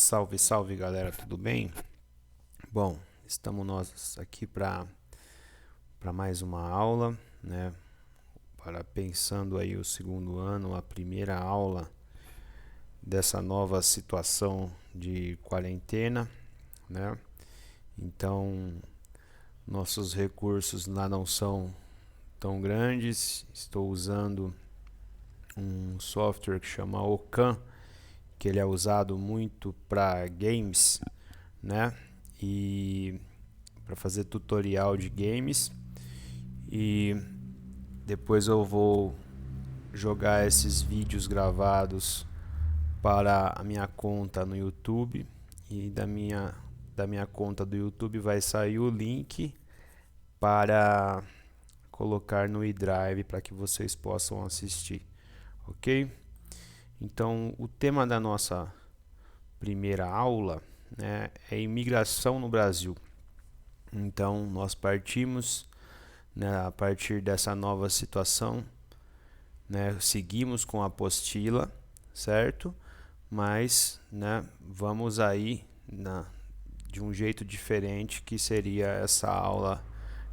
Salve, salve galera, tudo bem? Bom, estamos nós aqui para mais uma aula, né? Para pensando aí o segundo ano, a primeira aula dessa nova situação de quarentena, né? Então, nossos recursos lá não são tão grandes. Estou usando um software que chama Ocan, que ele é usado muito para games, né? E para fazer tutorial de games, e depois eu vou jogar esses vídeos gravados para a minha conta no YouTube, e da minha conta do YouTube vai sair o link para colocar no eDrive para que vocês possam assistir, ok? Então, o tema da nossa primeira aula, né, é imigração no Brasil. Então, nós partimos, né, a partir dessa nova situação, né, seguimos com a apostila, certo? Mas, né, vamos aí de um jeito diferente, que seria essa aula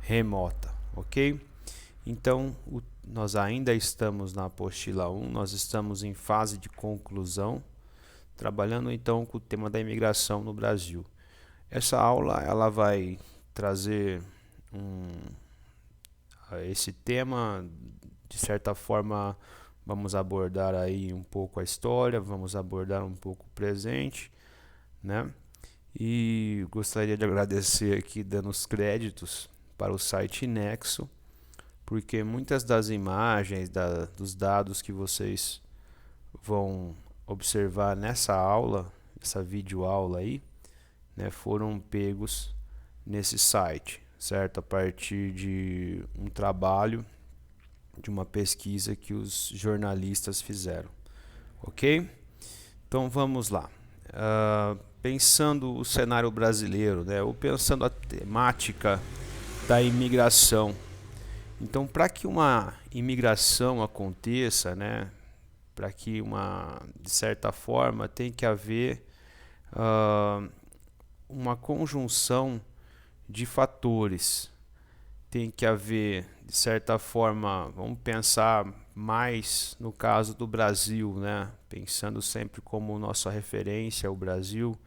remota, ok? Então, nós ainda estamos na apostila 1, nós estamos em fase de conclusão, trabalhando então com o tema da imigração no Brasil. Essa aula ela vai trazer esse tema, de certa forma. Vamos abordar aí um pouco a história, vamos abordar um pouco o presente, né? E gostaria de agradecer aqui, dando os créditos para o site Nexo, porque muitas das imagens, dos dados que vocês vão observar nessa aula, essa videoaula aí, né, foram pegos nesse site, certo? A partir de um trabalho, de uma pesquisa que os jornalistas fizeram, ok? Então vamos lá. Pensando o cenário brasileiro, né, ou pensando a temática da imigração. Então, para que uma imigração aconteça, né, para que de certa forma, tem que haver uma conjunção de fatores. Tem que haver, de certa forma, vamos pensar mais no caso do Brasil, né? Pensando sempre como nossa referência o Brasil.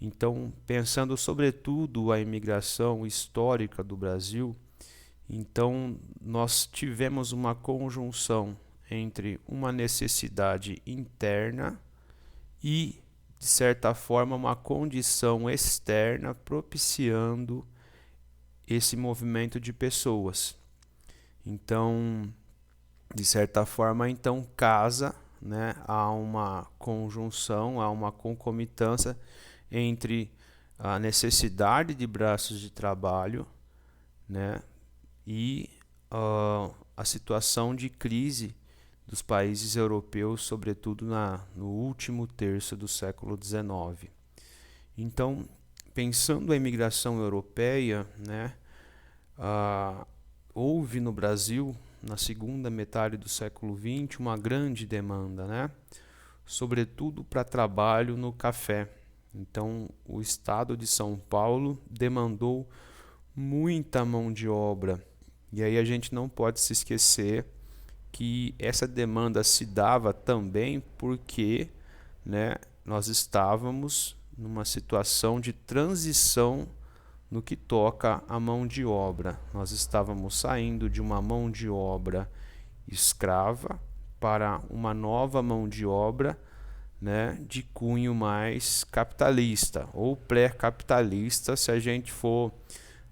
Então, pensando sobretudo a imigração histórica do Brasil, então nós tivemos uma conjunção entre uma necessidade interna e, de certa forma, uma condição externa propiciando esse movimento de pessoas. Então, de certa forma, então casa, né, há uma conjunção, há uma concomitância entre a necessidade de braços de trabalho, né, e a situação de crise dos países europeus, sobretudo no último terço do século XIX. Então, pensando a imigração europeia, né, houve no Brasil, na segunda metade do século XX, uma grande demanda, né, sobretudo para trabalho no café. Então, o estado de São Paulo demandou muita mão de obra. E aí a gente não pode se esquecer que essa demanda se dava também porque, né, nós estávamos numa situação de transição no que toca à mão de obra. Nós estávamos saindo de uma mão de obra escrava para uma nova mão de obra, né, de cunho mais capitalista ou pré-capitalista, se a gente for,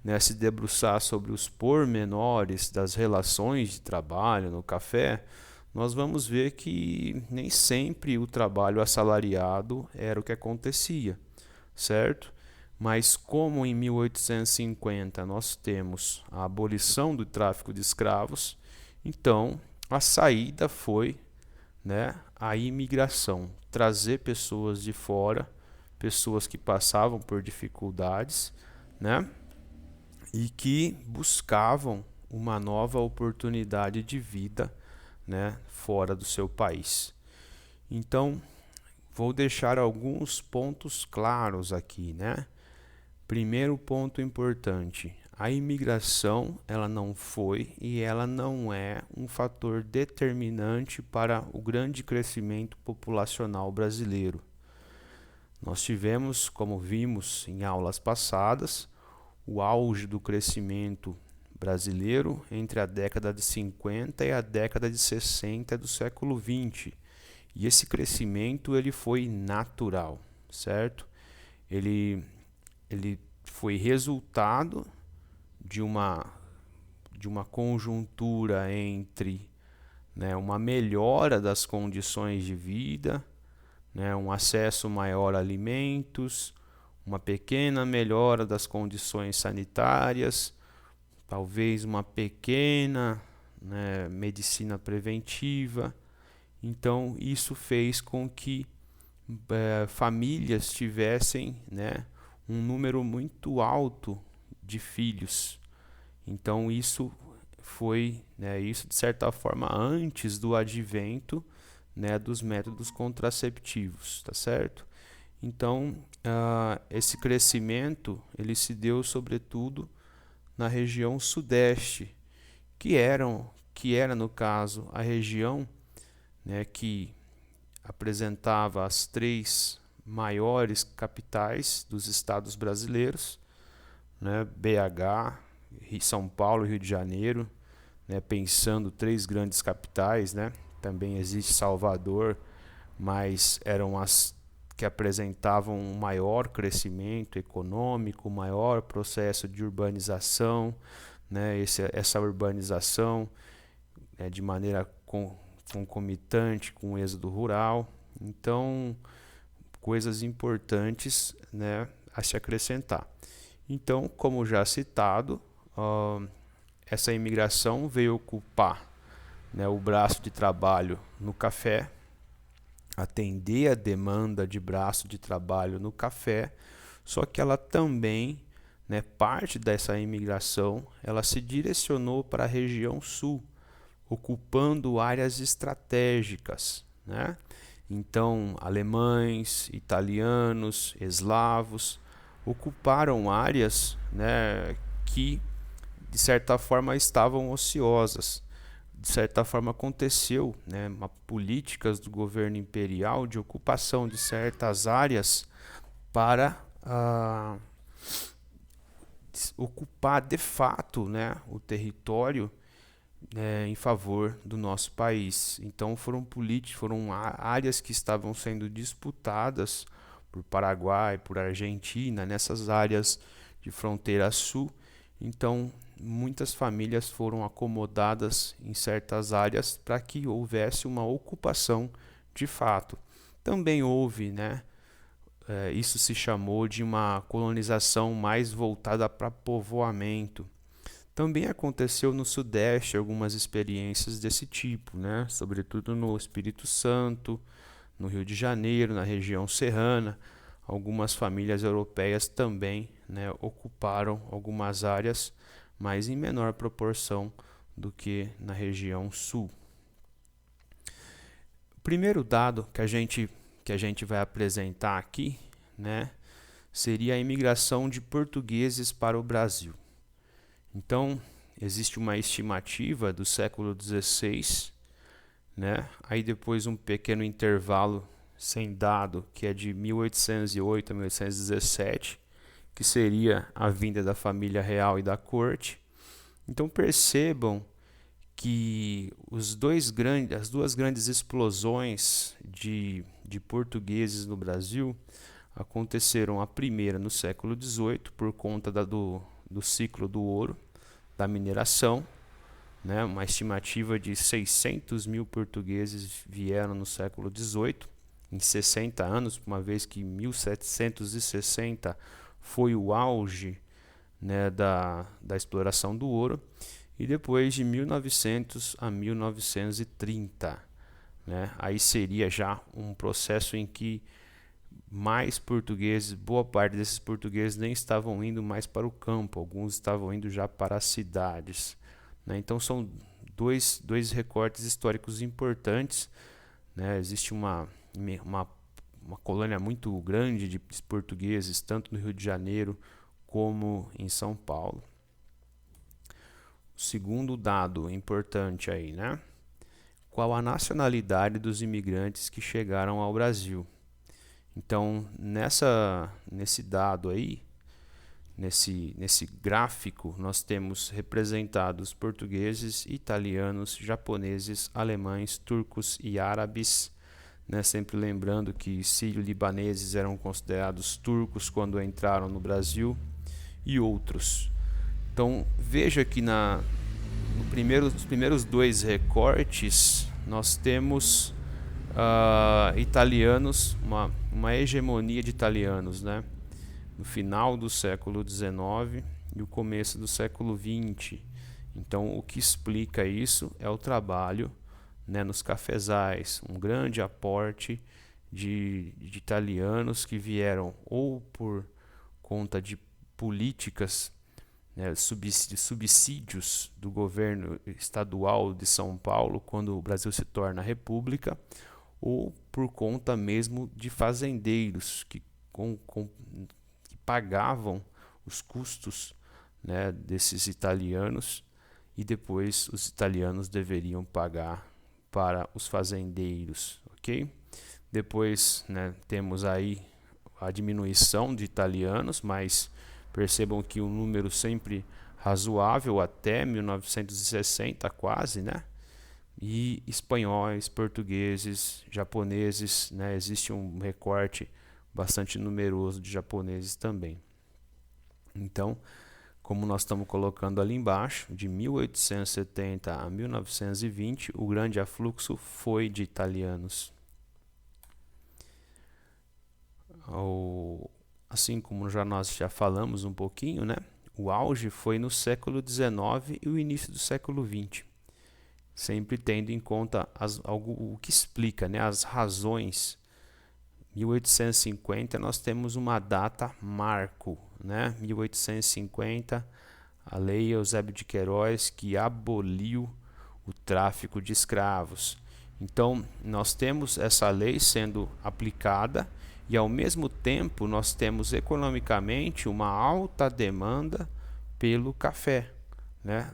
né, se debruçar sobre os pormenores das relações de trabalho no café. Nós vamos ver que nem sempre o trabalho assalariado era o que acontecia, certo? Mas como em 1850 nós temos a abolição do tráfico de escravos, então a saída foi, né, a imigração, trazer pessoas de fora, pessoas que passavam por dificuldades, né, e que buscavam uma nova oportunidade de vida, né, fora do seu país. Então, vou deixar alguns pontos claros aqui, né? Primeiro ponto importante: a imigração, ela não foi e ela não é um fator determinante para o grande crescimento populacional brasileiro. Nós tivemos, como vimos em aulas passadas, o auge do crescimento brasileiro entre a década de 50 e a década de 60 do século 20. E esse crescimento ele foi natural, certo? Ele foi resultado de uma conjuntura entre, né, uma melhora das condições de vida, né, um acesso maior a alimentos, uma pequena melhora das condições sanitárias, talvez uma pequena, né, medicina preventiva. Então, isso fez com que famílias tivessem, né, um número muito alto de filhos. Então, isso foi, né, isso de certa forma antes do advento, né, dos métodos contraceptivos, tá certo? Então, esse crescimento ele se deu sobretudo na região sudeste, que era no caso a região, né, que apresentava as três maiores capitais dos estados brasileiros, né, BH, São Paulo e Rio de Janeiro, né, pensando três grandes capitais, né? Também existe Salvador, mas eram as que apresentavam um maior crescimento econômico, maior processo de urbanização, né? Essa urbanização de maneira concomitante com o êxodo rural. Então, coisas importantes, né, a se acrescentar. Então, como já citado, essa imigração veio ocupar, né, o braço de trabalho no café, atender a demanda de braço de trabalho no café, só que ela também, né, parte dessa imigração, ela se direcionou para a região sul, ocupando áreas estratégicas, né? Então, alemães, italianos, eslavos ocuparam áreas, né, que de certa forma estavam ociosas. De certa forma aconteceu, né, políticas do governo imperial de ocupação de certas áreas para ocupar de fato, né, o território em favor do nosso país. Então foram áreas que estavam sendo disputadas por Paraguai, por Argentina, nessas áreas de fronteira sul. Então muitas famílias foram acomodadas em certas áreas para que houvesse uma ocupação de fato. Também houve, né, isso se chamou de uma colonização mais voltada para povoamento. Também aconteceu no Sudeste algumas experiências desse tipo, né? Sobretudo no Espírito Santo, no Rio de Janeiro, na região serrana. Algumas famílias europeias também, né, ocuparam algumas áreas, mas em menor proporção do que na região sul. O primeiro dado que a gente vai apresentar aqui, né, seria a imigração de portugueses para o Brasil. Então, existe uma estimativa do século XVI, né? Aí depois um pequeno intervalo sem dado, que é de 1808 a 1817, que seria a vinda da família real e da corte. Então percebam que as duas grandes explosões de portugueses no Brasil aconteceram. A primeira no século XVIII, por conta do ciclo do ouro, da mineração, né? Uma estimativa de 600 mil portugueses vieram no século XVIII, em 60 anos, uma vez que 1760 foi o auge, né, da exploração do ouro, e depois de 1900 a 1930, né? Aí seria já um processo em que mais portugueses, boa parte desses portugueses nem estavam indo mais para o campo, alguns estavam indo já para as cidades, né? Então são dois recortes históricos importantes, né? Existe uma uma colônia muito grande de portugueses, tanto no Rio de Janeiro como em São Paulo. O segundo dado importante aí, né? Qual a nacionalidade dos imigrantes que chegaram ao Brasil? Então, nesse dado aí, nesse gráfico, nós temos representados portugueses, italianos, japoneses, alemães, turcos e árabes, né? Sempre lembrando que sírio-libaneses eram considerados turcos quando entraram no Brasil e outros. Então, veja que nos primeiros dois recortes, nós temos italianos, uma hegemonia de italianos, né? No final do século XIX e o começo do século XX. Então, o que explica isso é o trabalho, né, nos cafezais, um grande aporte de italianos que vieram ou por conta de políticas, né, subsídios do governo estadual de São Paulo, quando o Brasil se torna república, ou por conta mesmo de fazendeiros que pagavam os custos, né, desses italianos, e depois os italianos deveriam pagar para os fazendeiros, ok? Depois, né, temos aí a diminuição de italianos, mas percebam que um número sempre razoável até 1960 quase, né? E espanhóis, portugueses, japoneses, né? Existe um recorte bastante numeroso de japoneses também. Então, como nós estamos colocando ali embaixo, de 1870 a 1920, o grande afluxo foi de italianos. Assim como nós já falamos um pouquinho, né? O auge foi no século XIX e o início do século XX. Sempre tendo em conta o que explica, né, as razões. 1850 nós temos uma data marco, né? 1850, a lei Eusébio de Queiroz, que aboliu o tráfico de escravos. Então, nós temos essa lei sendo aplicada e, ao mesmo tempo, nós temos economicamente uma alta demanda pelo café, né?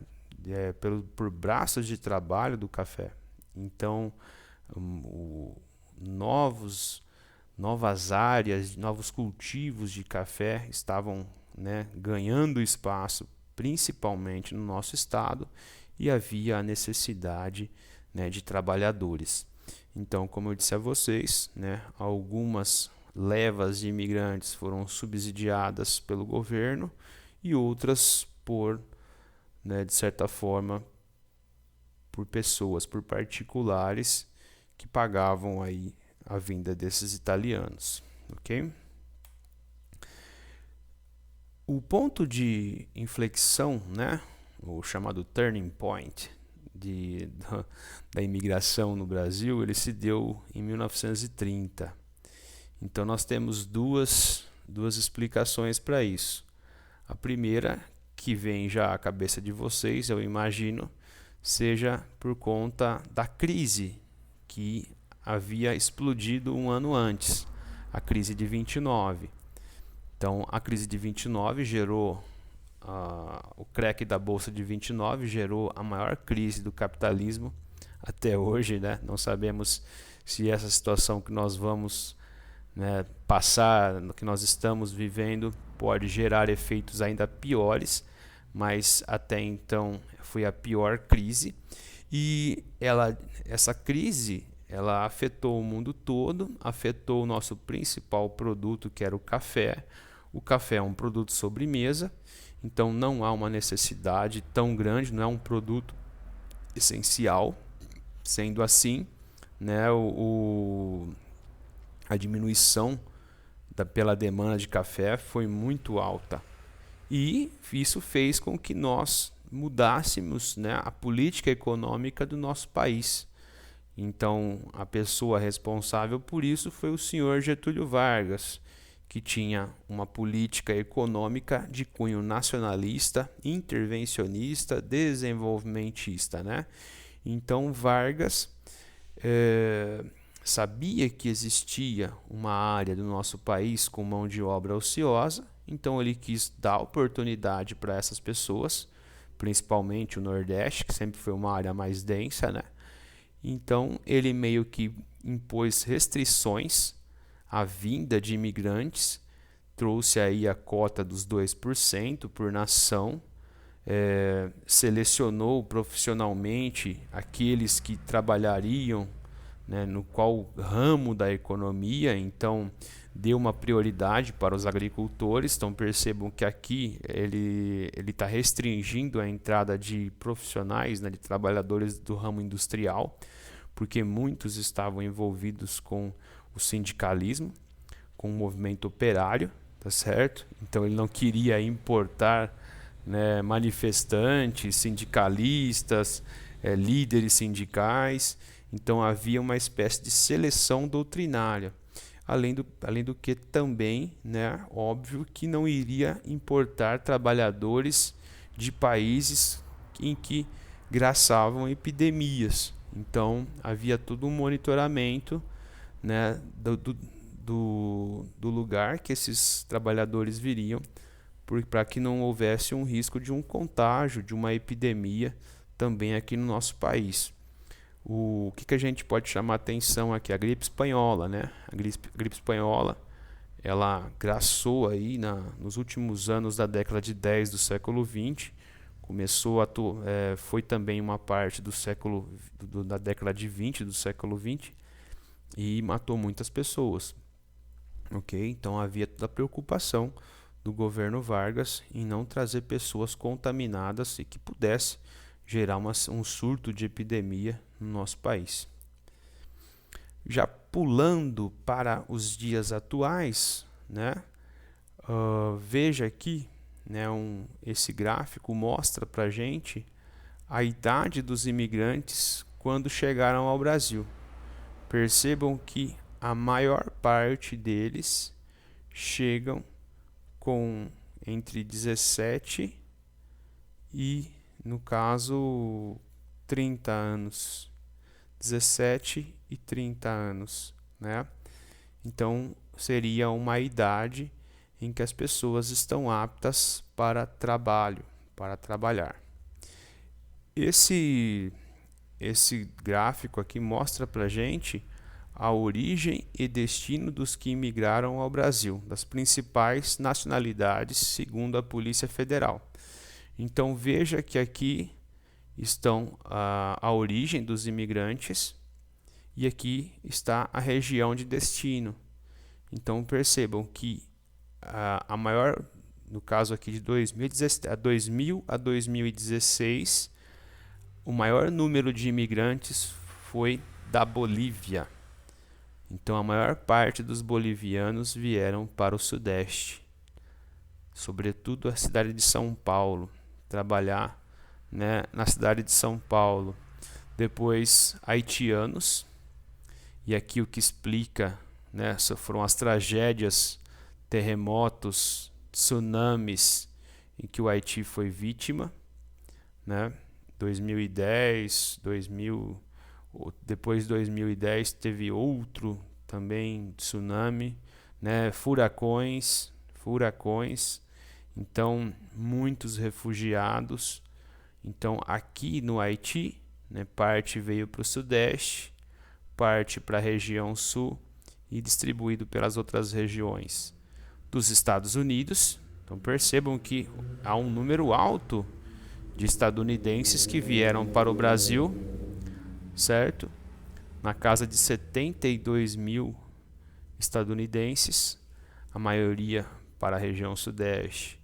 Por braços de trabalho do café. Então, novas áreas, novos cultivos de café estavam, né, ganhando espaço, principalmente no nosso estado, e havia a necessidade, né, de trabalhadores. Então, como eu disse a vocês, né, algumas levas de imigrantes foram subsidiadas pelo governo e outras né, de certa forma, por pessoas, por particulares que pagavam aí a vinda desses italianos, ok? O ponto de inflexão, né, o chamado turning point da imigração no Brasil, ele se deu em 1930. Então nós temos duas explicações para isso. A primeira, que vem já à cabeça de vocês, eu imagino, seja por conta da crise que havia explodido um ano antes, a crise de 29. Então, a crise de 29 gerou o crack da Bolsa de 29, gerou a maior crise do capitalismo até hoje, né? Não sabemos se essa situação que nós vamos, né, passar, no que nós estamos vivendo, pode gerar efeitos ainda piores, mas até então foi a pior crise. E essa crise, ela afetou o mundo todo, afetou o nosso principal produto, que era o café. O café é um produto sobremesa, então não há uma necessidade tão grande, não é um produto essencial. Sendo assim, né, a diminuição pela demanda de café foi muito alta. E isso fez com que nós mudássemos, né, a política econômica do nosso país. Então, a pessoa responsável por isso foi o senhor Getúlio Vargas, que tinha uma política econômica de cunho nacionalista, intervencionista, desenvolvimentista, né? Então, Vargas sabia que existia uma área do nosso país com mão de obra ociosa, então ele quis dar oportunidade para essas pessoas, principalmente o Nordeste, que sempre foi uma área mais densa, né? Então ele meio que impôs restrições à vinda de imigrantes, trouxe aí a cota dos 2% por nação, selecionou profissionalmente aqueles que trabalhariam, né, no qual ramo da economia, então deu uma prioridade para os agricultores. Então percebam que aqui ele está restringindo a entrada de profissionais, né, de trabalhadores do ramo industrial, porque muitos estavam envolvidos com o sindicalismo, com o movimento operário, tá certo? Então ele não queria importar, né, manifestantes, sindicalistas, líderes sindicais. Então havia uma espécie de seleção doutrinária. Além do que também, né, óbvio que não iria importar trabalhadores de países em que graçavam epidemias. Então havia todo um monitoramento, né, do lugar que esses trabalhadores viriam, para que não houvesse um risco de um contágio, de uma epidemia também aqui no nosso país. O que a gente pode chamar atenção aqui? A gripe espanhola, né? A gripe espanhola, ela graçou aí nos últimos anos da década de 10 do século 20, foi também uma parte da década de 20 do século 20 e matou muitas pessoas. Ok? Então havia toda a preocupação do governo Vargas em não trazer pessoas contaminadas e que pudesse gerar um surto de epidemia no nosso país. Já pulando para os dias atuais, né, veja aqui, né, esse gráfico mostra para a gente a idade dos imigrantes quando chegaram ao Brasil. Percebam que a maior parte deles chegam com entre 17 e, no caso, 30 anos. 17 e 30 anos, né? Então, seria uma idade em que as pessoas estão aptas para trabalho, para trabalhar. Esse gráfico aqui mostra para gente a origem e destino dos que imigraram ao Brasil, das principais nacionalidades, segundo a Polícia Federal. Então veja que aqui estão a origem dos imigrantes e aqui está a região de destino. Então percebam que a maior, no caso aqui de 2000 a 2016, o maior número de imigrantes foi da Bolívia. Então a maior parte dos bolivianos vieram para o Sudeste, sobretudo a cidade de São Paulo, trabalhar, né, na cidade de São Paulo. Depois haitianos, e aqui o que explica, né, foram as tragédias, terremotos, tsunamis em que o Haiti foi vítima, né? 2010, depois de 2010 teve outro também tsunami, né? Furacões, então muitos refugiados. Então aqui no Haiti, né, parte veio para o Sudeste, parte para a região Sul e distribuído pelas outras regiões dos Estados Unidos. Então percebam que há um número alto de estadunidenses que vieram para o Brasil, certo? Na casa de 72 mil estadunidenses, a maioria para a região Sudeste.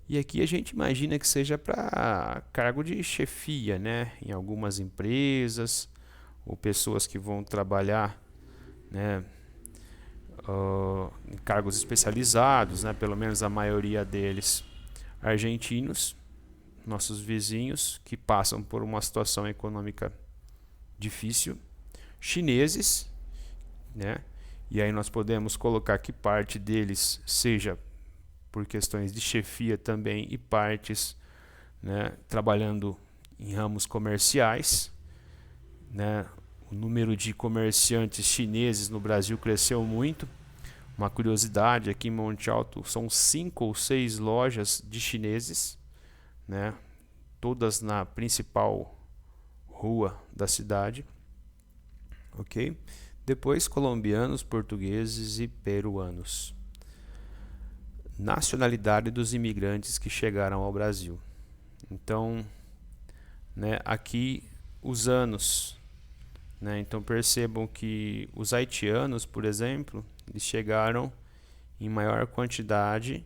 E aqui a gente imagina que seja para cargo de chefia, né? Em algumas empresas, ou pessoas que vão trabalhar, né, em cargos especializados, né? Pelo menos a maioria deles. Argentinos, nossos vizinhos, que passam por uma situação econômica difícil. Chineses, né? E aí nós podemos colocar que parte deles seja por questões de chefia também e partes, né, trabalhando em ramos comerciais, né? o número de comerciantes chineses no Brasil cresceu muito. Uma curiosidade, aqui em Monte Alto são 5 ou 6 lojas de chineses, né? Todas na principal rua da cidade, ok? Depois colombianos, portugueses e peruanos. Nacionalidade dos imigrantes que chegaram ao Brasil. Então, né, aqui os anos, né? Então percebam que os haitianos, por exemplo, eles chegaram em maior quantidade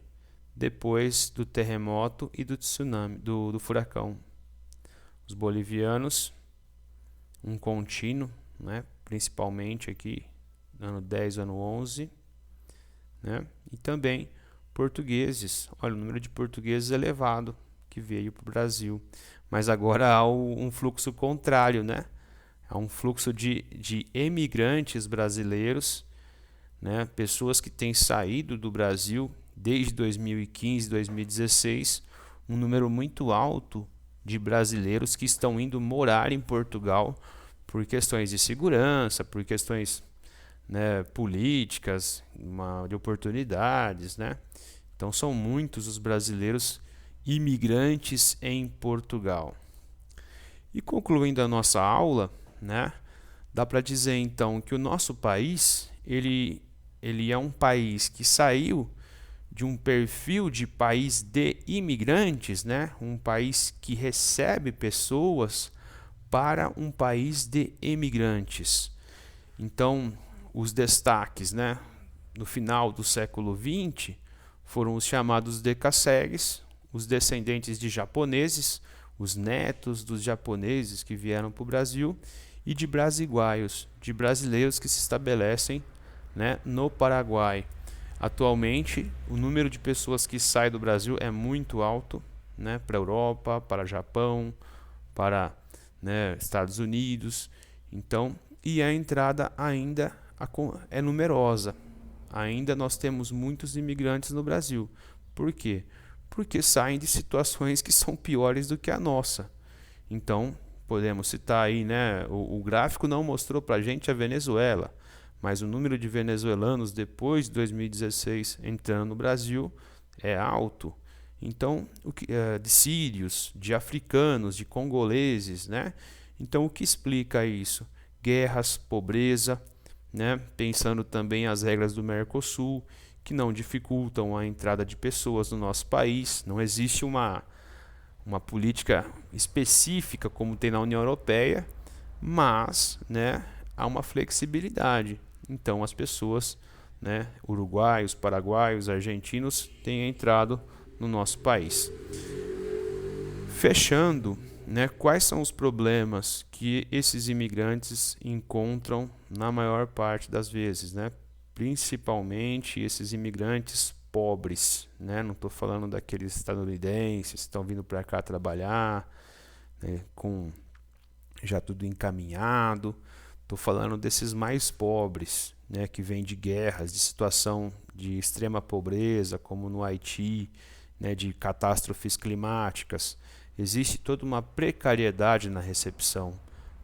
depois do terremoto e do tsunami, do furacão. Os bolivianos, um contínuo, né? Principalmente aqui ano 10, ano 11, né? E também portugueses. Olha, o número de portugueses elevado que veio para o Brasil. Mas agora há um fluxo contrário, né? Há um fluxo de emigrantes brasileiros, né? Pessoas que têm saído do Brasil desde 2015, 2016, um número muito alto de brasileiros que estão indo morar em Portugal por questões de segurança, por questões, né, políticas, de oportunidades, né? Então são muitos os brasileiros imigrantes em Portugal. E concluindo a nossa aula, né, dá para dizer então que o nosso país, ele é um país que saiu de um perfil de país de imigrantes, né, um país que recebe pessoas, para um país de imigrantes. Então, os destaques, né, no final do século XX foram os chamados decassegues, os descendentes de japoneses, os netos dos japoneses que vieram para o Brasil, e de brasiguaios, de brasileiros que se estabelecem, né, no Paraguai. Atualmente, o número de pessoas que sai do Brasil é muito alto, né, para a Europa, para o Japão, para, né, Estados Unidos. Então, e a entrada ainda é numerosa. Ainda nós temos muitos imigrantes no Brasil. Por quê? Porque saem de situações que são piores do que a nossa. Então, podemos citar aí, né, o gráfico não mostrou para a gente a Venezuela, mas o número de venezuelanos depois de 2016 entrando no Brasil é alto. Então, de sírios, de africanos, de congoleses, né? Então, o que explica isso? Guerras, pobreza, né? Pensando também as regras do Mercosul, que não dificultam a entrada de pessoas no nosso país. Não existe uma política específica como tem na União Europeia, mas, né, há uma flexibilidade. Então as pessoas, né, uruguaios, paraguaios, argentinos têm entrado no nosso país. Fechando, né, quais são os problemas que esses imigrantes encontram na maior parte das vezes, né? Principalmente esses imigrantes pobres, né? Não estou falando daqueles estadunidenses que estão vindo para cá trabalhar, né, com já tudo encaminhado. Estou falando desses mais pobres, né, que vêm de guerras, de situação de extrema pobreza, como no Haiti, né, de catástrofes climáticas. Existe toda uma precariedade na recepção,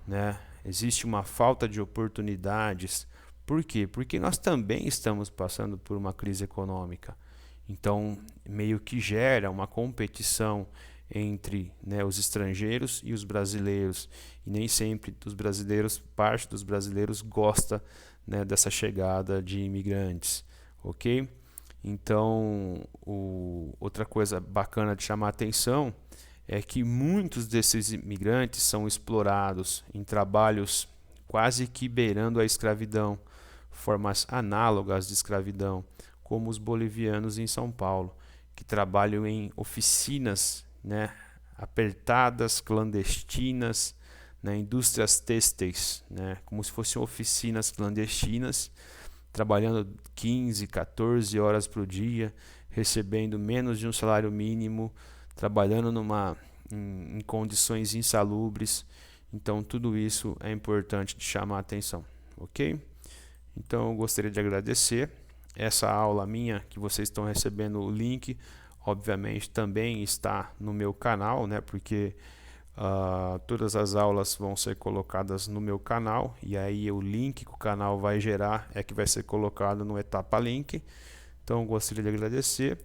né? Existe uma falta de oportunidades. Por quê? Porque nós também estamos passando por uma crise econômica. Então, meio que gera uma competição entre, né, os estrangeiros e os brasileiros. E nem sempre os brasileiros, parte dos brasileiros gosta, né, dessa chegada de imigrantes, ok? Então, outra coisa bacana de chamar a atenção é que muitos desses imigrantes são explorados em trabalhos quase que beirando a escravidão, formas análogas de escravidão, como os bolivianos em São Paulo, que trabalham em oficinas, né, apertadas, clandestinas, né, indústrias têxteis, né, como se fossem oficinas clandestinas, trabalhando 15, 14 horas por dia, recebendo menos de um salário mínimo, trabalhando em condições insalubres. Então tudo isso é importante de chamar a atenção, ok? Então eu gostaria de agradecer essa aula minha que vocês estão recebendo. O link obviamente também está no meu canal, né? Porque Todas as aulas vão ser colocadas no meu canal, e aí o link que o canal vai gerar é que vai ser colocado no Etapa Link. Então gostaria de agradecer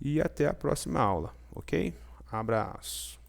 e até a próxima aula, ok? Abraço!